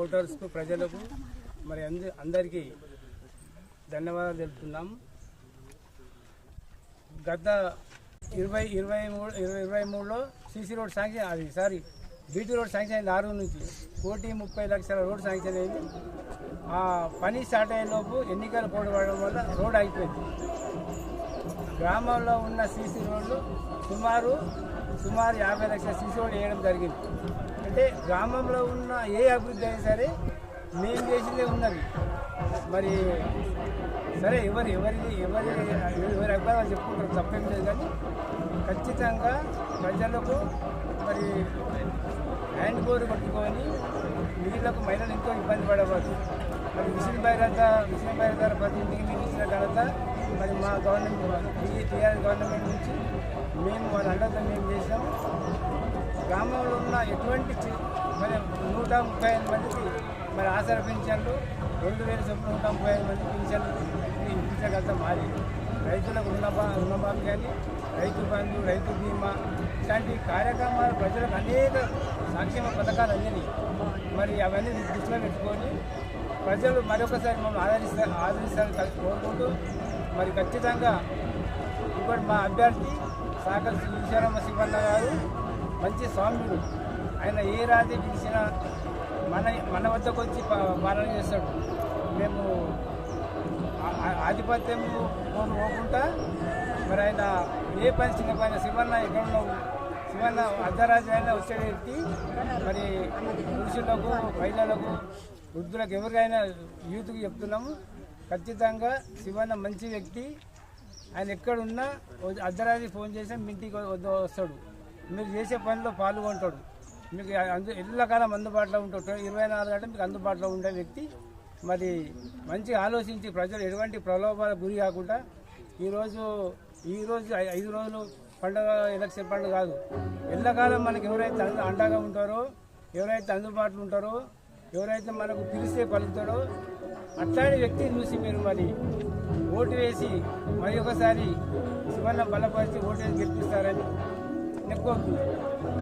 ఓటర్స్కు ప్రజలకు మరి అందరికీ ధన్యవాదాలు తెలుపుతున్నాం. గత 2023లో CC road sanction BT road sanction అయింది 6 నుంచి 1,30,00,000 రోడ్ శాంక్షన్ అయింది. ఆ పని స్టార్ట్ అయ్యేలోపు ఎన్నికలు పోటీ వల్ల రోడ్ అయిపోయింది. గ్రామంలో ఉన్న సీసీ రోడ్లు సుమారు 50 లక్షల సీసీ రోడ్లు వేయడం జరిగింది. అంటే గ్రామంలో ఉన్న ఏ అభివృద్ధి అయినా సరే మేము చేసిందే ఉన్నది. మరి సరే ఎవరి అభిప్రాయాలు చెప్పుకుంటారు, తప్పేం లేదు. కానీ ఖచ్చితంగా ప్రజలకు మరి హ్యాండ్ బోర్ కొట్టుకొని నీళ్లకు మహిళలు ఎంతో ఇబ్బంది పడవచ్చు. మరి మిషన్ భగీరథ ప్రతి ఇంటికి నీళ్ళు ఇచ్చిన ఘనత మరి మా గవర్నమెంట్ టీఆర్ఎస్ గవర్నమెంట్ నుంచి మేము వాళ్ళ అండతో మేము చేసాము. గ్రామంలో ఉన్న ఎటువంటి మరి 135 మందికి మరి ఆసరా పింఛన్లు 2,000 చొప్పున 135 మంది పింఛన్లు ఇప్పించగలుగుతాం. మారి రైతులకు రుణమాఫీ కానీ రైతు బంధు, రైతు బీమా ఇలాంటి కార్యక్రమాలు ప్రజలకు అనేక సంక్షేమ పథకాలు అందినాయి. మరి అవన్నీ దృష్టిలో పెట్టుకొని ప్రజలు మరొకసారి మమ్మల్ని ఆదరిస్తారని కోరుకుంటూ మరి ఖచ్చితంగా ఇంకోటి మా అభ్యర్థి సాకర్ ఈశ్వరమ్మ శివన్న గారు మంచి స్వామ్యుడు. ఆయన ఏ రాజు పిలిచినా మన వద్దకు వచ్చి పాలన చేస్తాడు. మేము ఆధిపత్యం పోకుండా మరి ఆయన ఏ పని చిన్న పని శివన్న ఎక్కడ ఉన్నావు శివన్న అర్ధరాజు అయినా వచ్చే వ్యక్తి. మరి పురుషులకు, మహిళలకు, వృద్ధులకు ఎవరికైనా యూత్కి చెప్తున్నాము, ఖచ్చితంగా శివన్న మంచి వ్యక్తి. ఆయన ఎక్కడున్నా అర్ధరాజు ఫోన్ చేసి మీ ఇంటికి వస్తాడు. మీరు చేసే పనిలో పాల్గొంటాడు. మీకు ఎల్లకాలం అందుబాటులో ఉంటాడు. 24 గంటలు మీకు అందుబాటులో ఉండే వ్యక్తి. మరి మంచిగా ఆలోచించి ప్రజలు ఎటువంటి ప్రలోభాలకు గురి కాకుండా ఈరోజు 5 రోజులు పండుగ, ఎలక్షన్ పండుగ కాదు, ఎల్లకాలం మనకు ఎవరైతే అండగా ఉంటారో, ఎవరైతే అందుబాటులో ఉంటారో, ఎవరైతే మనకు పిలిస్తే పలుకుతాడో అట్లాంటి వ్యక్తిని చూసి మీరు మరి ఓటు వేసి మరి ఒకసారి శివన్న బలపరిచి ఓటు వేసి గెలిపిస్తారని నేను కోరుతున్నాను.